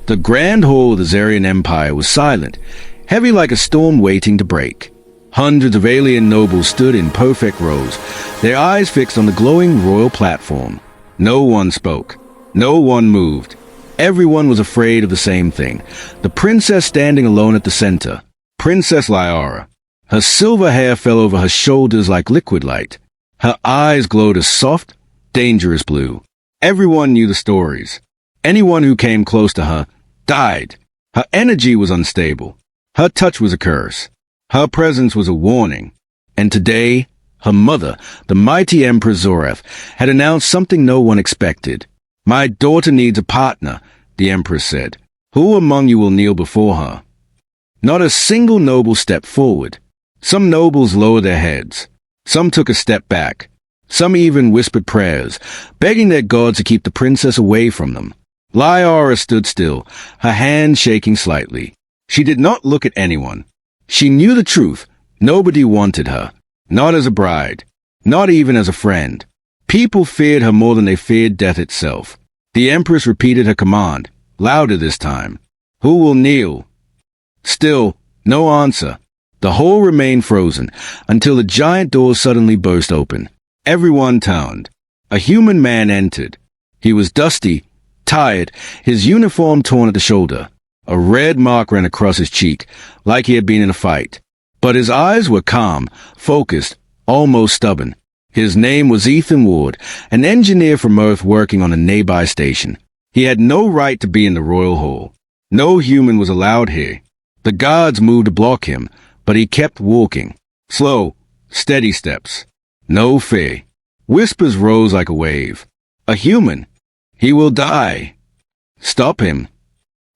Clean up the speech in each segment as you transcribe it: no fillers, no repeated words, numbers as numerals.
The grand hall of the Zarian Empire was silent, heavy like a storm waiting to break. Hundreds of alien nobles stood in perfect rows, their eyes fixed on the glowing royal platform. No one spoke. No one moved. Everyone was afraid of the same thing. The princess standing alone at the center. Princess Lyara. Her silver hair fell over her shoulders like liquid light. Her eyes glowed a soft, dangerous blue. Everyone knew the stories. Anyone who came close to her died. Her energy was unstable. Her touch was a curse. Her presence was a warning. And today, her mother, the mighty Empress Zoreth, had announced something no one expected. "My daughter needs a partner," the Empress said. "Who among you will kneel before her?" Not a single noble stepped forward. Some nobles lowered their heads. Some took a step back. Some even whispered prayers, begging their gods to keep the princess away from them. Lyara stood still, her hand shaking slightly. She did not look at anyone. She knew the truth. Nobody wanted her. Not as a bride. Not even as a friend. People feared her more than they feared death itself. The Empress repeated her command, louder this time. "Who will kneel?" Still, no answer. The hall remained frozen, until the giant doors suddenly burst open. Everyone turned. A human man entered. He was dusty, tired, his uniform torn at the shoulder. A red mark ran across his cheek, like he had been in a fight. But his eyes were calm, focused, almost stubborn. His name was Ethan Ward, an engineer from Earth working on a nearby station. He had no right to be in the royal hall. No human was allowed here. The guards moved to block him, but he kept walking. Slow, steady steps. No fear. Whispers rose like a wave. "A human. He will die. Stop him."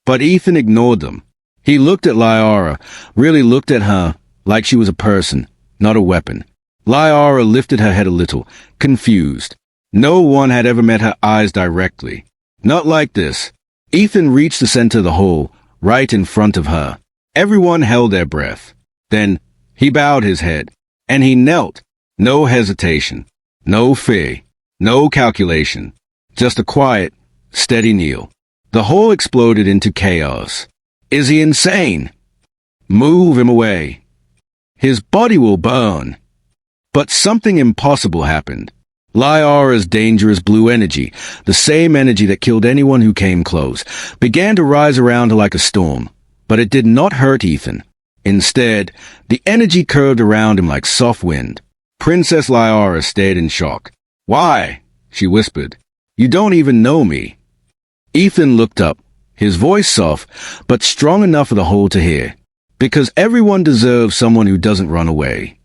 But Ethan ignored them. He looked at Lyara, really looked at her, like she was a person, not a weapon. Lyara lifted her head a little, confused. No one had ever met her eyes directly. Not like this. Ethan reached the center of the hall, right in front of her. Everyone held their breath. Then he bowed his head, and he knelt. No hesitation, no fear, no calculation. Just a quiet, steady kneel. The hall exploded into chaos. Is he insane? Move him away. His body will burn. But something impossible happened. Lyara's dangerous blue energy, the same energy that killed anyone who came close, began to rise around her like a storm. But it did not hurt Ethan. Instead, the energy curved around him like soft wind. Princess Lyara stared in shock. "Why?" she whispered. "You don't even know me." Ethan looked up, his voice soft, but strong enough for the whole to hear. "Because everyone deserves someone who doesn't run away."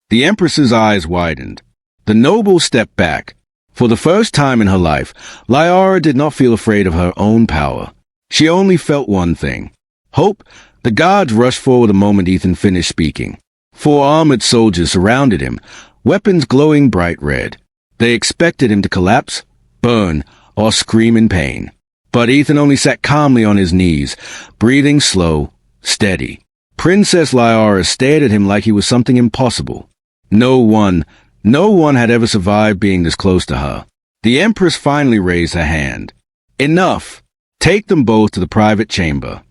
The Empress's eyes widened. The noble stepped back. For the first time in her life, Lyara did not feel afraid of her own power. She only felt one thing. Hope. The guards rushed forward the moment Ethan finished speaking. 4 armored soldiers surrounded him, weapons glowing bright red. They expected him to collapse, burn, or scream in pain. But Ethan only sat calmly on his knees, breathing slow, steady. Princess Lyara stared at him like he was something impossible. No one had ever survived being this close to her. The Empress finally raised her hand. "Enough! Take them both to the private chamber."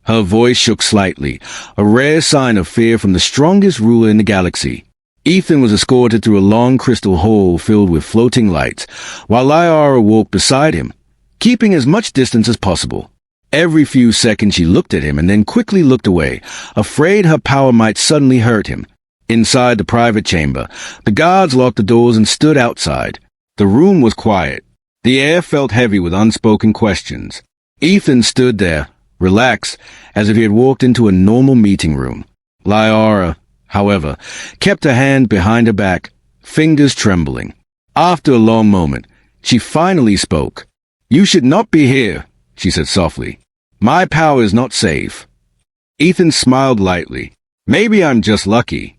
Her voice shook slightly, a rare sign of fear from the strongest ruler in the galaxy. Ethan was escorted through a long crystal hall filled with floating lights, while Lyara walked beside him, keeping as much distance as possible. Every few seconds she looked at him and then quickly looked away, afraid her power might suddenly hurt him. Inside the private chamber, the guards locked the doors and stood outside. The room was quiet. The air felt heavy with unspoken questions. Ethan stood there, relaxed, as if he had walked into a normal meeting room. Lyara, however, kept her hand behind her back, fingers trembling. After a long moment, she finally spoke. "You should not be here," she said softly. "My power is not safe." Ethan smiled lightly. "Maybe I'm just lucky."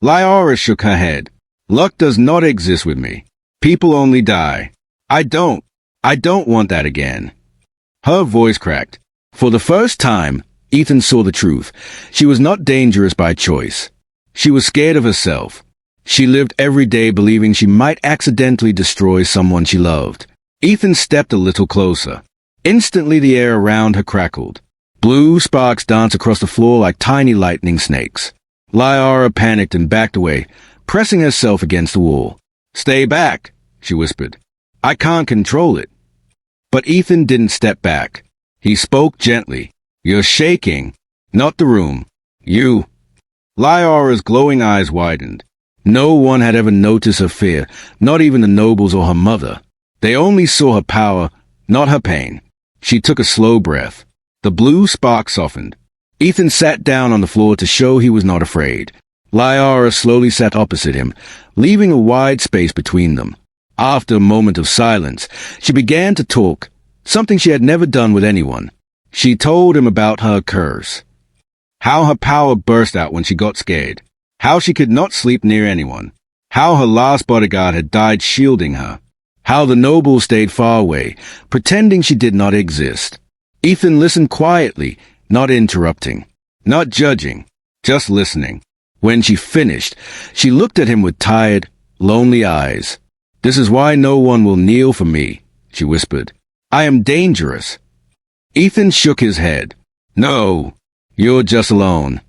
Lyara shook her head. "Luck does not exist with me. People only die. I don't want that again." Her voice cracked. For the first time, Ethan saw the truth. She was not dangerous by choice. She was scared of herself. She lived every day believing she might accidentally destroy someone she loved. Ethan stepped a little closer. Instantly the air around her crackled. Blue sparks danced across the floor like tiny lightning snakes. Lyara panicked and backed away, pressing herself against the wall. "Stay back," she whispered. "I can't control it." But Ethan didn't step back. He spoke gently. "You're shaking." "Not the room. You." Lyara's glowing eyes widened. No one had ever noticed her fear, not even the nobles or her mother. They only saw her power, not her pain. She took a slow breath. The blue spark softened. Ethan sat down on the floor to show he was not afraid. Lyara slowly sat opposite him, leaving a wide space between them. After a moment of silence, she began to talk, something she had never done with anyone. She told him about her curse. How her power burst out when she got scared. How she could not sleep near anyone. How her last bodyguard had died shielding her. How the nobles stayed far away, pretending she did not exist. Ethan listened quietly, not interrupting, not judging, just listening. When she finished, she looked at him with tired, lonely eyes. "This is why no one will kneel for me," she whispered. "I am dangerous." Ethan shook his head. "No, you're just alone."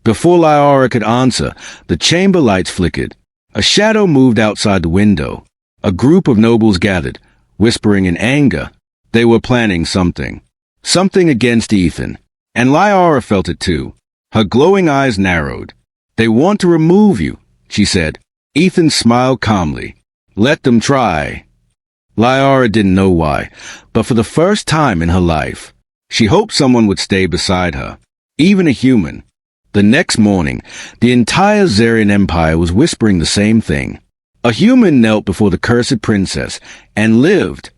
Before Lyara could answer, the chamber lights flickered. A shadow moved outside the window. A group of nobles gathered, whispering in anger. They were planning something. Something against Ethan. And Lyara felt it too. Her glowing eyes narrowed. "They want to remove you," she said. Ethan smiled calmly. "Let them try." Lyara didn't know why, but for the first time in her life, she hoped someone would stay beside her, even a human. The next morning, the entire Zarian Empire was whispering the same thing. A human knelt before the cursed princess and lived.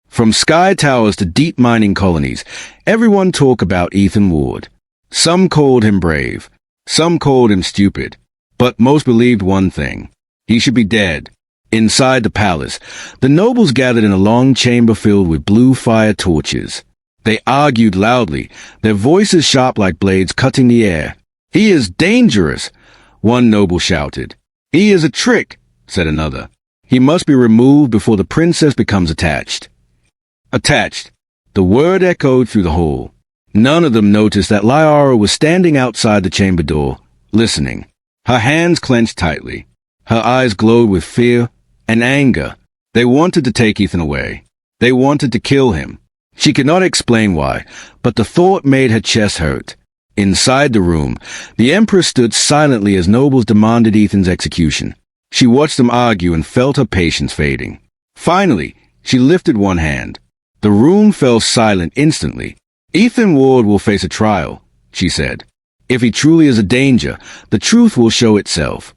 From sky towers to deep mining colonies, everyone talked about Ethan Ward. Some called him brave, some called him stupid, but most believed one thing: he should be dead. Inside the palace, the nobles gathered in a long chamber filled with blue fire torches. They argued loudly, their voices sharp like blades cutting the air. "He is dangerous," one noble shouted. "He is a trick," said another. "He must be removed before the princess becomes attached." Attached. The word echoed through the hall. None of them noticed that Lyara was standing outside the chamber door, listening. Her hands clenched tightly. Her eyes glowed with fear and anger. They wanted to take Ethan away. They wanted to kill him. She could not explain why, but the thought made her chest hurt. Inside the room, the Empress stood silently as nobles demanded Ethan's execution. She watched them argue and felt her patience fading. Finally, she lifted one hand. The room fell silent instantly. "Ethan Ward will face a trial," she said. "If he truly is a danger, the truth will show itself."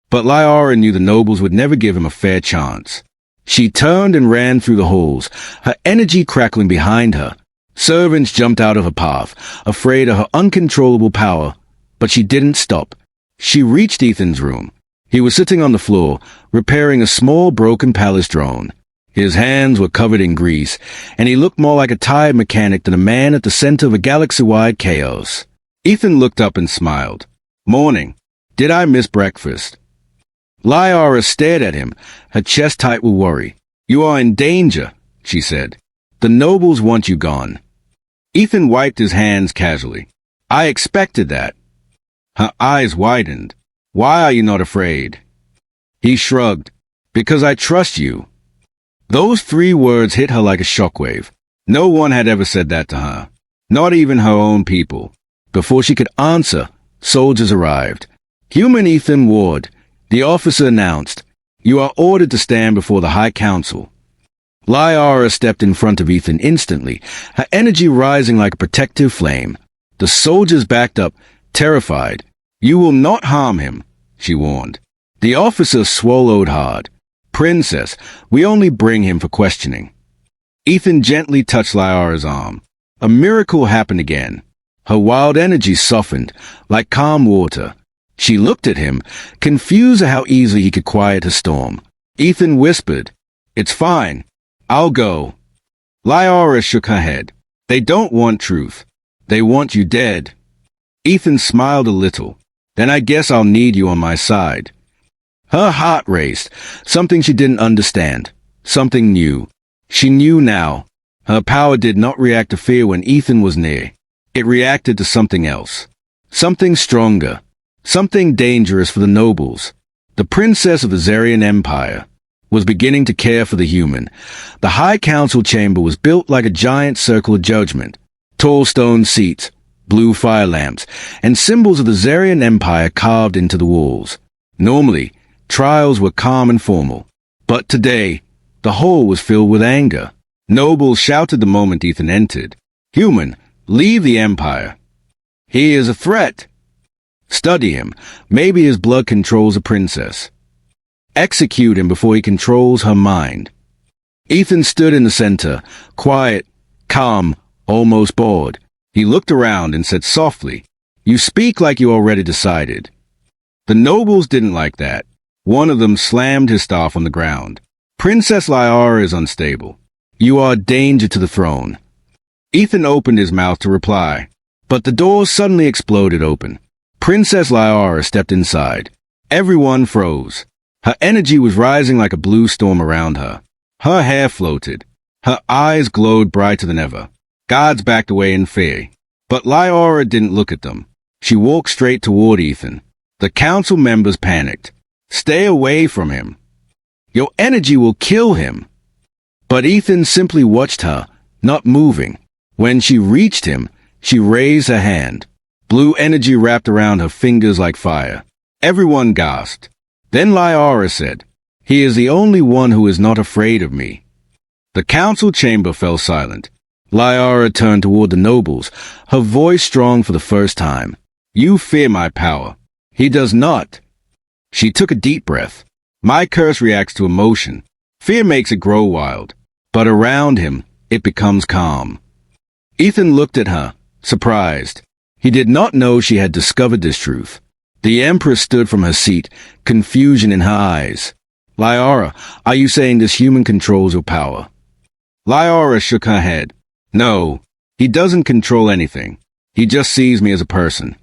But Lyara knew the nobles would never give him a fair chance. She turned and ran through the halls, her energy crackling behind her. Servants jumped out of her path, afraid of her uncontrollable power, but she didn't stop. She reached Ethan's room. He was sitting on the floor, repairing a small broken palace drone. His hands were covered in grease, and he looked more like a tired mechanic than a man at the center of a galaxy-wide chaos. Ethan looked up and smiled. "Morning. Did I miss breakfast?" Lyara stared at him, her chest tight with worry. "You are in danger," she said. "The nobles want you gone." Ethan wiped his hands casually. "I expected that." Her eyes widened. "Why are you not afraid?" He shrugged. "Because I trust you." Those 3 words hit her like a shockwave. No one had ever said that to her. Not even her own people. Before she could answer, soldiers arrived. "Human Ethan Ward," the officer announced. "You are ordered to stand before the High Council." Lyara stepped in front of Ethan instantly, her energy rising like a protective flame. The soldiers backed up, terrified. "You will not harm him," she warned. The officer swallowed hard. "Princess, we only bring him for questioning." Ethan gently touched Lyara's arm. A miracle happened again. Her wild energy softened, like calm water. She looked at him, confused at how easily he could quiet her storm. Ethan whispered, "It's fine. I'll go." Lyara shook her head. "They don't want truth. They want you dead." Ethan smiled a little. "Then I guess I'll need you on my side." Her heart raced, something she didn't understand, something new. She knew now. Her power did not react to fear when Ethan was near. It reacted to something else. Something stronger. Something dangerous for the nobles. The princess of the Zarian Empire was beginning to care for the human. The High Council chamber was built like a giant circle of judgment. Tall stone seats, blue fire lamps, and symbols of the Zarian Empire carved into the walls. Normally, trials were calm and formal. But today, the hall was filled with anger. Nobles shouted the moment Ethan entered. "Human, leave the Empire. He is a threat. Study him. Maybe his blood controls a princess. Execute him before he controls her mind." Ethan stood in the center, quiet, calm, almost bored. He looked around and said softly, "You speak like you already decided." The nobles didn't like that. One of them slammed his staff on the ground. "Princess Lyara is unstable. You are a danger to the throne." Ethan opened his mouth to reply, but the door suddenly exploded open. Princess Lyara stepped inside. Everyone froze. Her energy was rising like a blue storm around her. Her hair floated. Her eyes glowed brighter than ever. Guards backed away in fear. But Lyara didn't look at them. She walked straight toward Ethan. The council members panicked. "Stay away from him. Your energy will kill him." But Ethan simply watched her, not moving. When she reached him, she raised her hand. Blue energy wrapped around her fingers like fire. Everyone gasped. Then Lyara said, "He is the only one who is not afraid of me." The council chamber fell silent. Lyara turned toward the nobles, her voice strong for the first time. "You fear my power. He does not." She took a deep breath. "My curse reacts to emotion. Fear makes it grow wild. But around him, it becomes calm." Ethan looked at her, surprised. He did not know she had discovered this truth. The Empress stood from her seat, confusion in her eyes. "Lyara, are you saying this human controls your power?" Lyara shook her head. "No, he doesn't control anything. He just sees me as a person."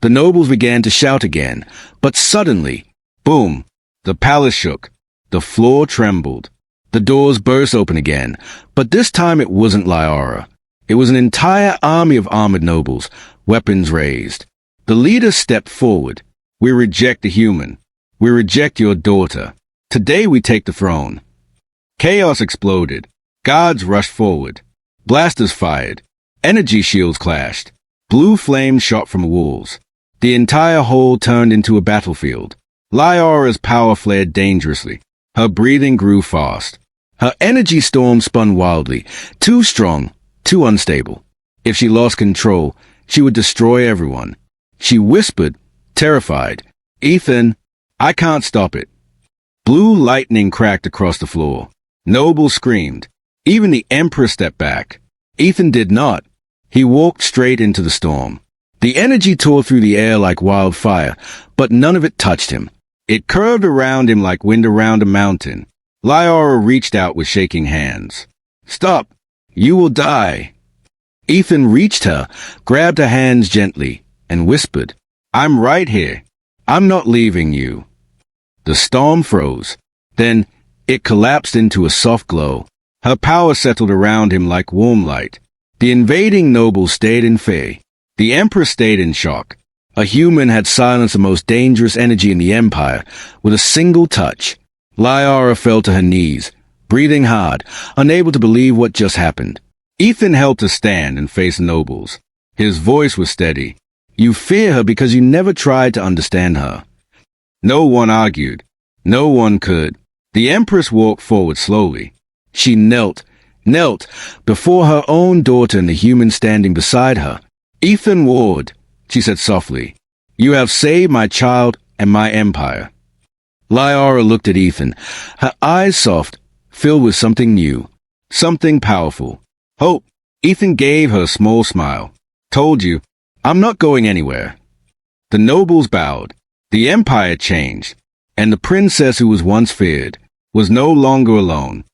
The nobles began to shout again, but suddenly, boom, the palace shook. The floor trembled. The doors burst open again, but this time it wasn't Lyara. It was an entire army of armored nobles, weapons raised. The leaders stepped forward. "We reject the human. We reject your daughter. Today we take the throne." Chaos exploded. Guards rushed forward. Blasters fired. Energy shields clashed. Blue flames shot from the walls. The entire hall turned into a battlefield. Lyara's power flared dangerously. Her breathing grew fast. Her energy storm spun wildly, too strong, too unstable. If she lost control, she would destroy everyone. She whispered, terrified, "Ethan, I can't stop it." Blue lightning cracked across the floor. Nobles screamed. Even the Emperor stepped back. Ethan did not. He walked straight into the storm. The energy tore through the air like wildfire, but none of it touched him. It curved around him like wind around a mountain. Lyara reached out with shaking hands. "Stop! You will die." Ethan reached her, grabbed her hands gently, and whispered, "I'm right here. I'm not leaving you." The storm froze. Then it collapsed into a soft glow. Her power settled around him like warm light. The invading nobles stayed in fear. The Emperor stayed in shock. A human had silenced the most dangerous energy in the Empire with a single touch. Lyara fell to her knees, breathing hard, unable to believe what just happened. Ethan helped her stand and face the nobles. His voice was steady. "You fear her because you never tried to understand her." No one argued. No one could. The Empress walked forward slowly. She knelt before her own daughter and the human standing beside her. "Ethan Ward," she said softly, "you have saved my child and my empire." Lyara looked at Ethan, her eyes soft, filled with something new, something powerful. "Hope." Ethan gave her a small smile. "Told you, I'm not going anywhere." The nobles bowed. The empire changed, and the princess who was once feared was no longer alone.